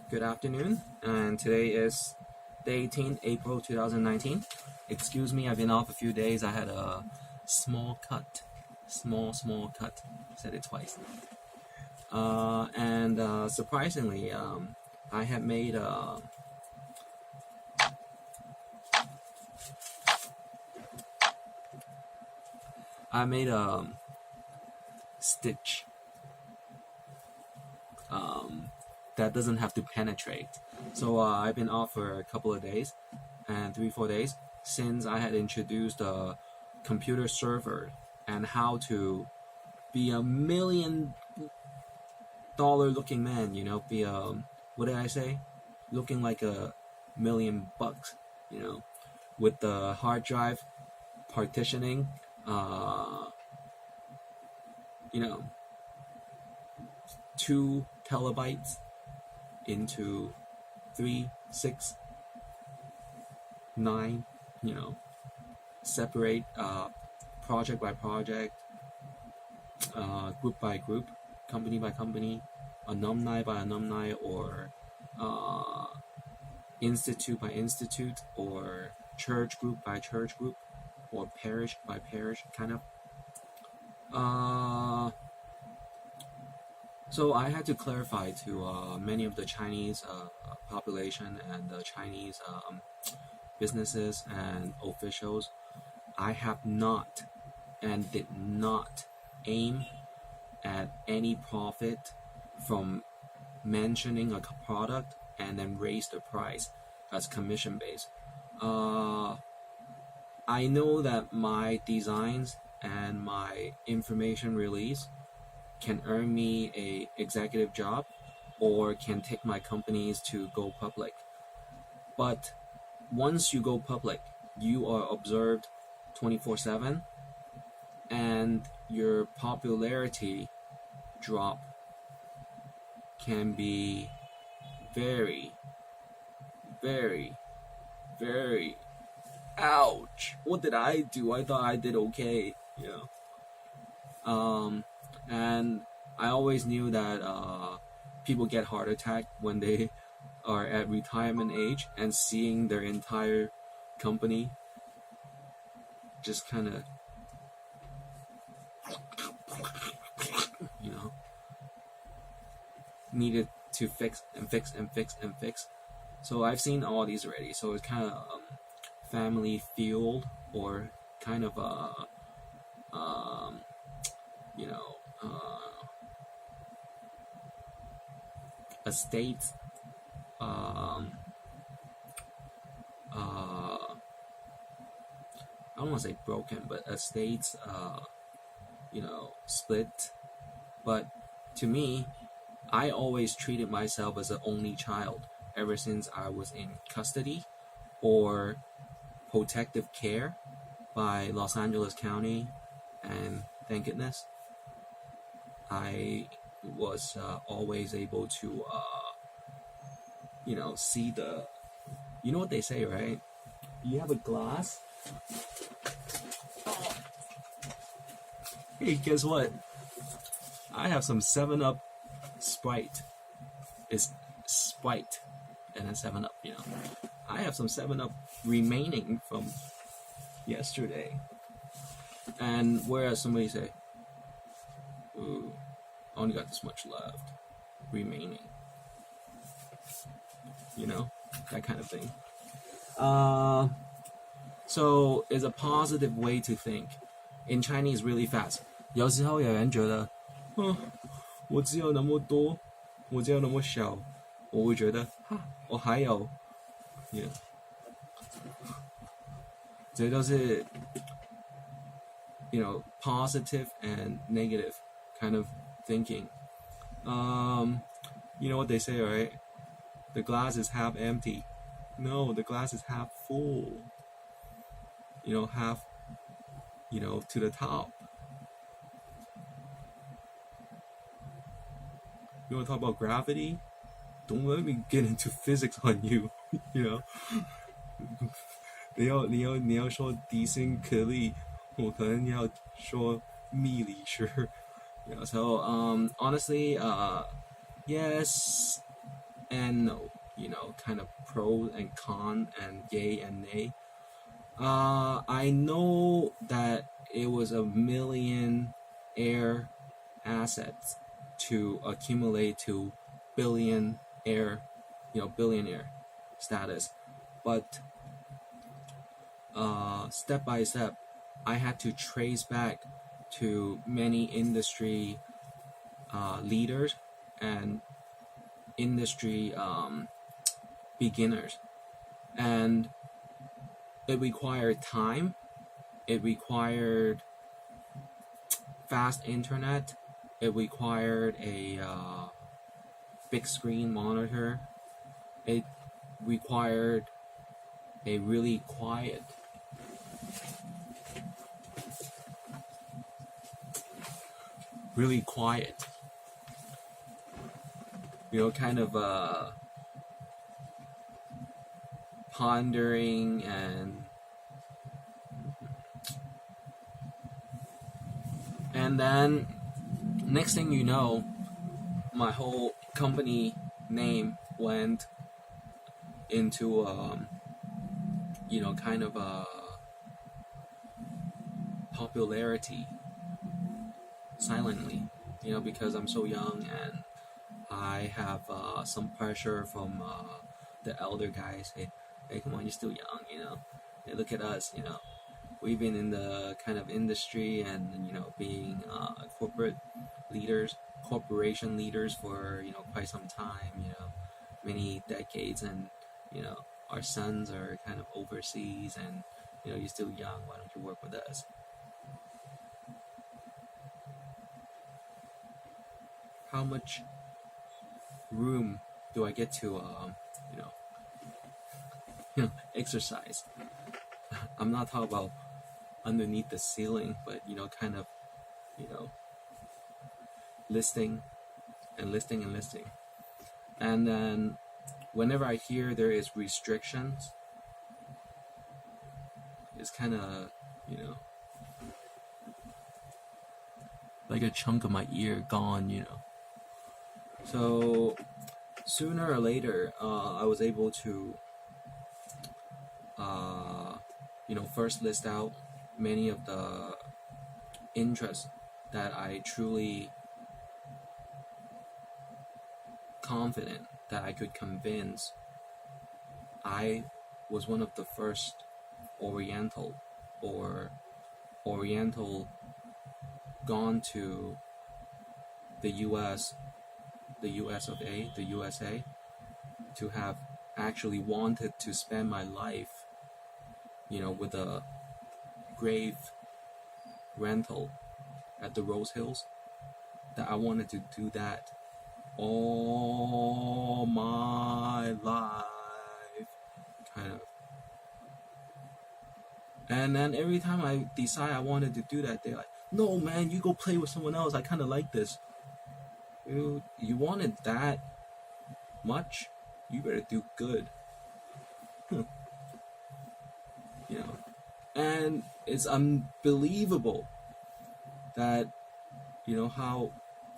Good afternoon, and today is the 18th April 2019. Excuse me, I've been off a few days. I had a small cut. Small cut. Said it twice. And surprisingly, I had made a stitch that doesn't have to penetrate. So I've been off for a couple of days, and 3-4 days since I had introduced a computer server and how to be $1 million looking man. Be what did I say? Looking like $1 million. With the hard drive partitioning. You know, 2 terabytes into 3, 6, 9, separate project by project, group by group, company by company, alumni by alumni, or institute by institute, or church group by church group, or parish by parish, kind of. So I had to clarify to many of the Chinese population and the Chinese businesses and officials, I have not and did not aim at any profit from mentioning a product and then raise the price as commission based. I know that my designs and my information release can earn me a executive job or can take my companies to go public. But once you go public, you are observed 24/7, and your popularity drop can be very, very, very, ouch. What did I do? I thought I did okay, and I always knew that people get heart attack when they are at retirement age and seeing their entire company just kind of, needed to fix and fix and fix and fix. So I've seen all these already. So it's kind of family fueled, or kind of estates, I don't want to say broken, but estates, split. But to me, I always treated myself as an only child ever since I was in custody or protective care by Los Angeles County, and thank goodness I was always able to see the, what they say, right? You have a glass. Hey, guess what? I have some 7-Up Sprite. It's Sprite and then 7-Up, I have some 7-Up remaining from yesterday. And whereas somebody say, ooh, I only got this much left remaining. That kind of thing. So it's a positive way to think. In Chinese, really fast. 有时候有人觉得，我只有那么多，我只有那么小，我会觉得，我还有，这都是positive and negative kind of thinking. You know what they say, right? The glass is half empty. No, the glass is half full. Half, to the top. You want to talk about gravity? Don't let me get into physics on you. 你要说地心引力，我可能要说物理学. So honestly, yes, and no, kind of pros and con and yay and nay. I know that it was a millionaire assets to accumulate to billionaire, billionaire status, but step by step, I had to trace back to many industry leaders and industry beginners, and it required time. It required fast internet. It required a big screen monitor. It required a really quiet, kind of pondering, and then next thing you know, my whole company name went into kind of a popularity silently, because I'm so young and I have some pressure from the elder guys. Hey, come on, you're still young, Hey, look at us, We've been in the kind of industry and being corporation leaders for quite some time, many decades, and our sons are kind of overseas, and you're still young. Why don't you work with us? How much room do I get to exercise? I'm not talking about underneath the ceiling, but kind of listing and listing and listing. And then whenever I hear there is restrictions, it's kind of like a chunk of my ear gone. So sooner or later, I was able to first list out many of the interests that I truly confident that I could convince. I was one of the first Oriental gone to the USA, to have actually wanted to spend my life, with a grave rental at the Rose Hills, that I wanted to do that all my life, kind of. And then every time I decide I wanted to do that, they're like, no man, you go play with someone else, I kind of like this. You wanted that much? You better do good. And it's unbelievable that how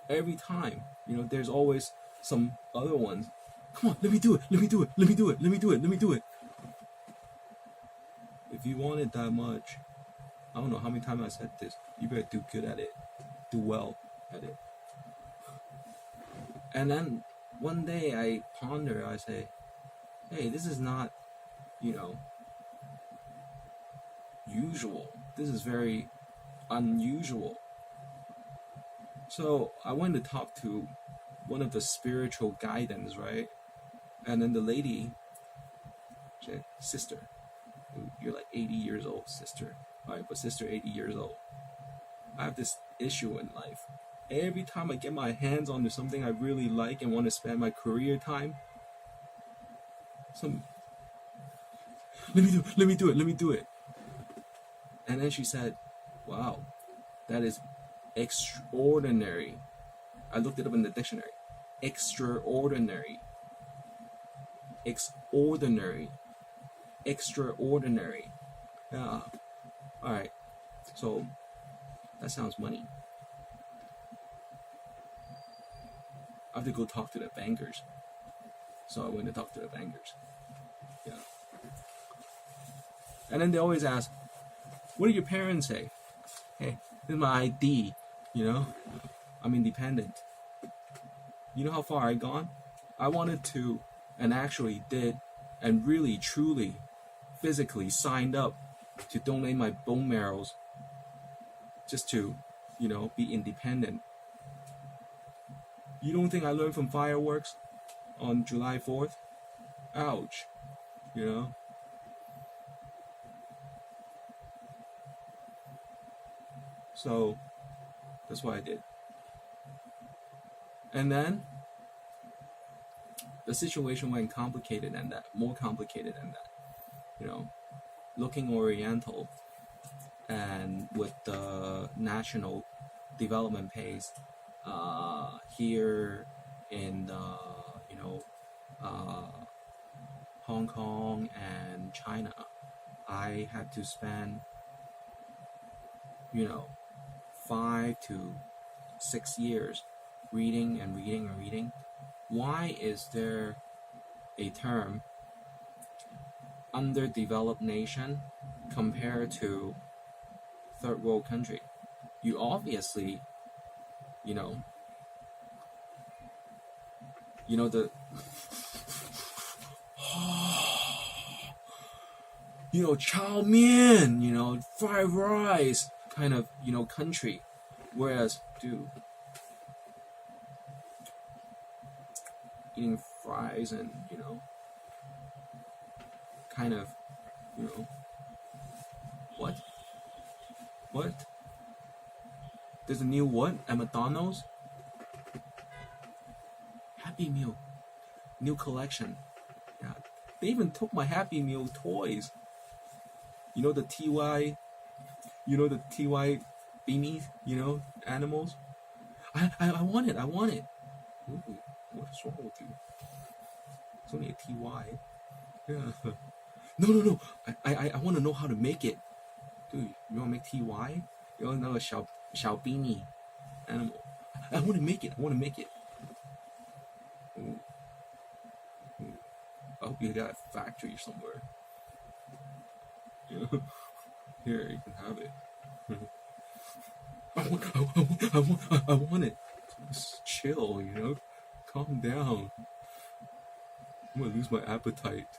every time there's always some other ones. Come on, let me do it. If you want it that much, I don't know how many times I said this, you better do good at it, do well at it. And then one day I ponder, I say, hey, this is not usual. This is very unusual. So I went to talk to one of the spiritual guidance, right? And then the lady said, sister, you're like 80 years old, sister. Alright, but sister, 80 years old. I have this issue in life. Every time I get my hands onto something I really like and want to spend my career time, let me do it. And then she said, wow, that is extraordinary. I looked it up in the dictionary. Extraordinary. Yeah. Alright. So that sounds money. I have to go talk to the bankers. So I went to talk to the bankers. Yeah. And then they always ask, what do your parents say? Hey, this is my ID, you know? I'm independent. You know how far I gone? I wanted to, and actually did, and really, truly, physically signed up to donate my bone marrows just to, be independent. You don't think I learned from fireworks on July 4th? Ouch, So, that's what I did. And then, the situation went complicated than that, more complicated than that. Looking Oriental and with the national development pace here in Hong Kong and China, I had to spend 5 to 6 years reading and reading and reading. Why is there a term underdeveloped nation compared to third world country? You obviously, the chow mein, fried rice kind of, country. Whereas, dude, eating fries and, kind of, what? There's a new what at McDonald's? Happy Meal, new collection. Yeah, they even took my Happy Meal toys. The TY, the TY beanies, animals. I want it. Ooh, what's wrong with you? It's only a TY. Yeah. No. I want to know how to make it. Dude, you want to make TY? You want to know a Xiao beanie animal? I want to make it. Ooh. I hope you got a factory somewhere. Here, you can have it. I want it. Just chill, calm down. I'm gonna lose my appetite,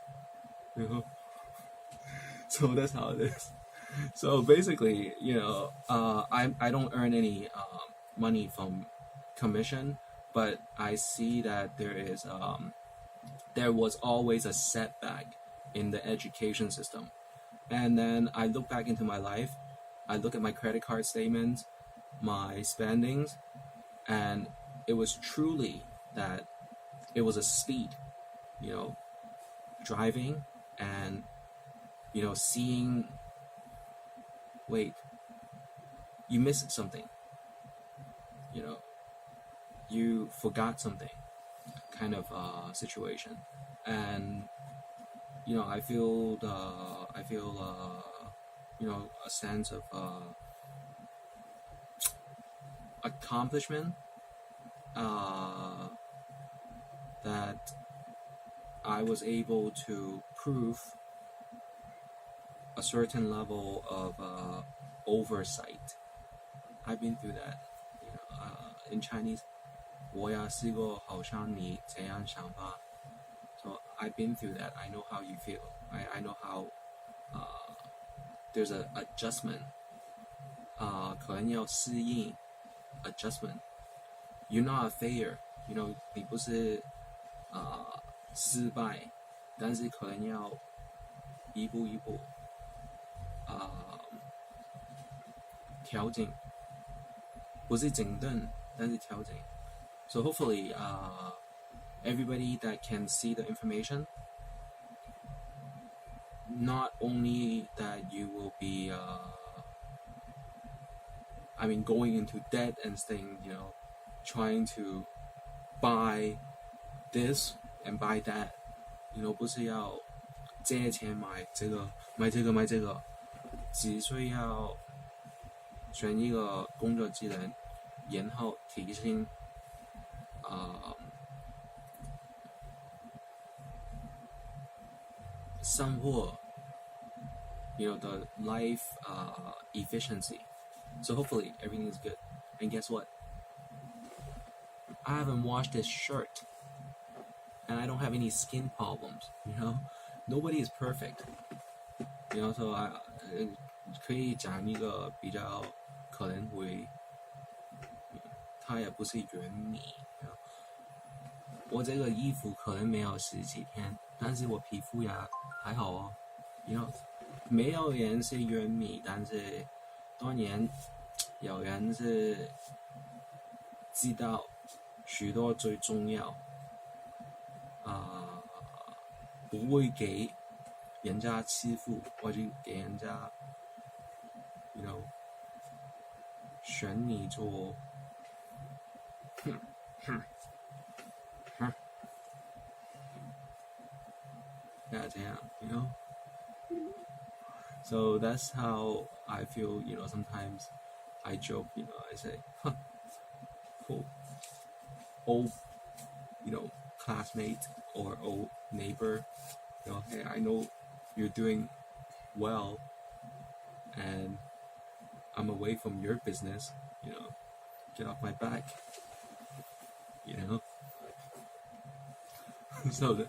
So that's how it is. So basically, I don't earn any money from commission, but I see that there was always a setback in the education system. And then I look back into my life, I look at my credit card statements, my spendings, and it was truly that it was a speed, driving and, seeing, wait, you missed something, you forgot something kind of situation. And I feel a sense of accomplishment that I was able to prove a certain level of oversight. I've been through that. In Chinese, 我呀是个好像你这样想法. So I've been through that. I know how you feel. I know how there's an adjustment. 可能要适应 adjustment. You're not a failure. 你不是失败，但是可能要一步一步调整，不是整顿，但是调整。So hopefully, everybody that can see the information, not only that you will be, going into debt and staying, trying to buy this and buy that, 不是要借钱买这个，只需要选一个工作技能，然后提升 somewhat, the life efficiency. So hopefully everything is good. And guess what? I haven't washed this shirt, and I don't have any skin problems. Nobody is perfect. So I 可以讲一个比较可能会，它也不是原米。我这个衣服可能没有十几天，但是我皮肤也还好哦。没有人是原米，但是当然有人是知道许多最重要不会给人家欺负或者给人家选你做这样So that's how I feel. Sometimes I joke. I say, cool, old, classmate or old neighbor. Hey, I know you're doing well, and I'm away from your business. Get off my back. So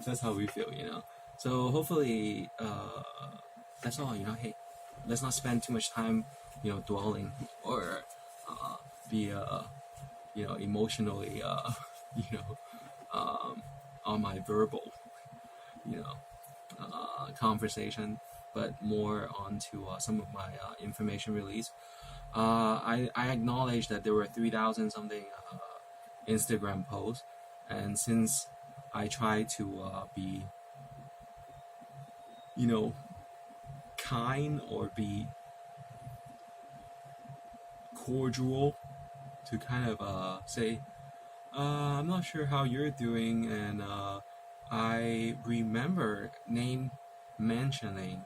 that's how we feel. So hopefully, that's all. Hey, let's not spend too much time, dwelling or be emotionally, on my verbal, conversation, but more onto some of my information release. I acknowledge that there were 3,000 something Instagram posts, and since I try to be, kind or be cordial to kind of say, I'm not sure how you're doing, and I remember name mentioning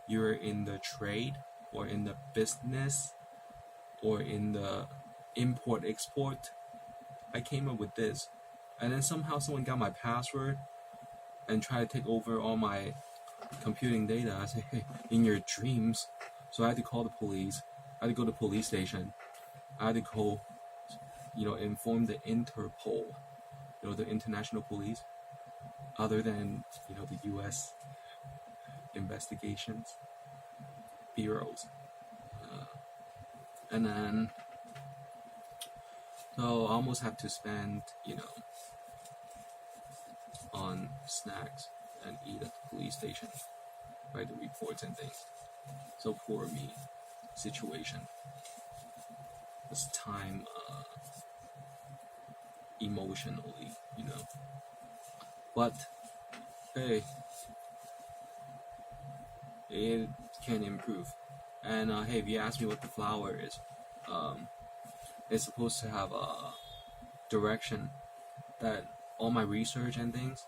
you're in the trade or in the business or in the import-export. I came up with this, and then somehow someone got my password and tried to take over all my computing data. I say, hey, in your dreams. So I had to call the police. I had to go to the police station. I had to call, inform the Interpol, the international police, other than, the U.S. investigations bureaus. And then, so I almost have to spend, on snacks and eat at the police station, write the reports and things. So poor me situation. This time, emotionally, But, hey, it can improve. And hey, if you ask me what the flower is, it's supposed to have a direction that all my research and things,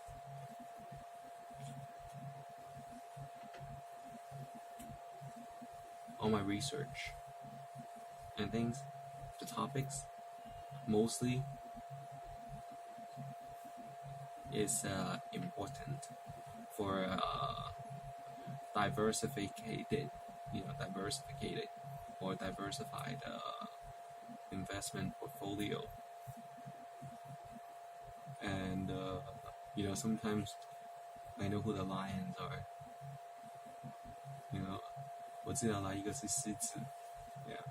the topics, mostly is important for diversified or diversified investment portfolio. And sometimes I know who the lions are. 我知道哪一个是狮子 Yeah.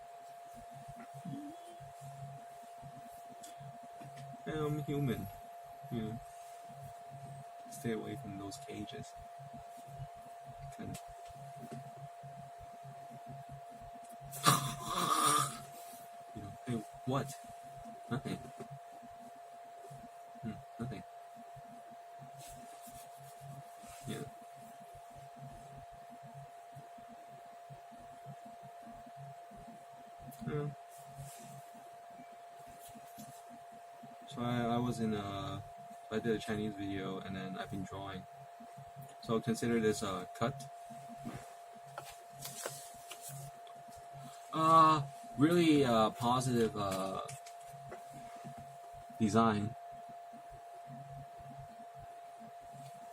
And I'm human. Stay away from those cages. Hey, what? Nothing. Nothing. Yeah. So I was in I did a Chinese video, and then I've been drawing. So consider this a cut. Really positive design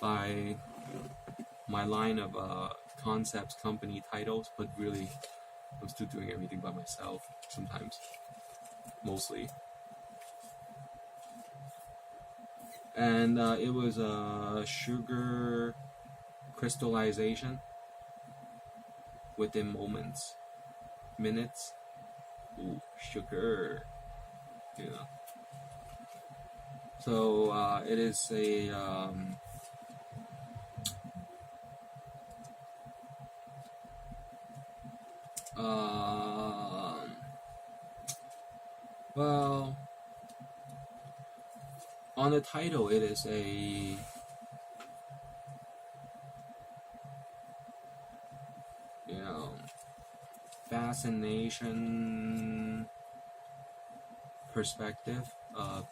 by my line of concepts, company titles, but really, I'm still doing everything by myself sometimes, mostly. And it was sugar crystallization within moments, minutes. Ooh, sugar, you know. So it is a well, on the title, it is a fascination perspective of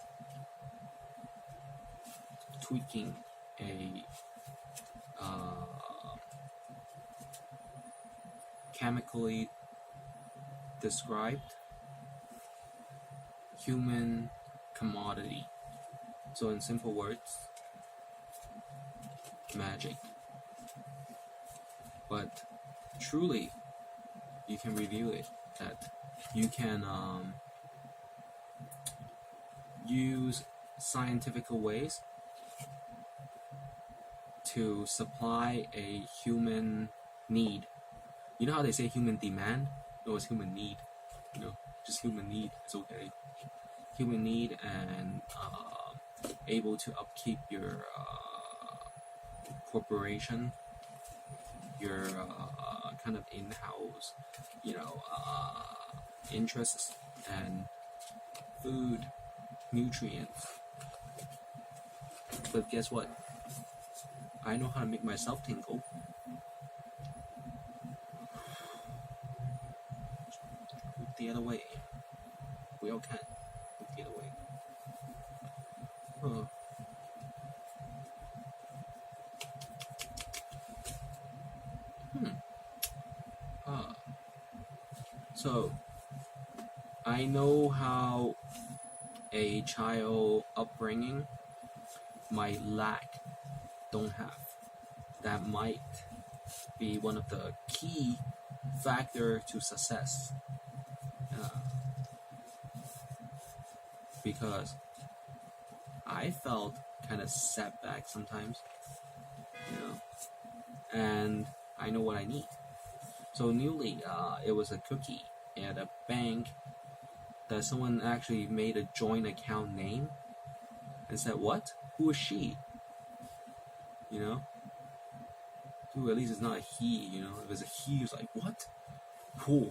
tweaking a chemically described human commodity. So in simple words, magic. But truly, you can review it, that you can use scientific ways to supply a human need. You know how they say human demand? No, it's human need. Just human need. It's okay. Human need, and able to upkeep your corporation, your kind of in-house, interests and food, nutrients. But guess what? I know how to make myself tingle. Look the other way. We all can. Look the other way. So, I know how a child upbringing might lack, don't have. That might be one of the key factor to success. Because I felt kind of set back sometimes, and I know what I need. So newly, it was a cookie at a bank that someone actually made a joint account name and said, "What? Who is she?" Dude, at least it's not a he. If it's a he, it's like, what? Cool.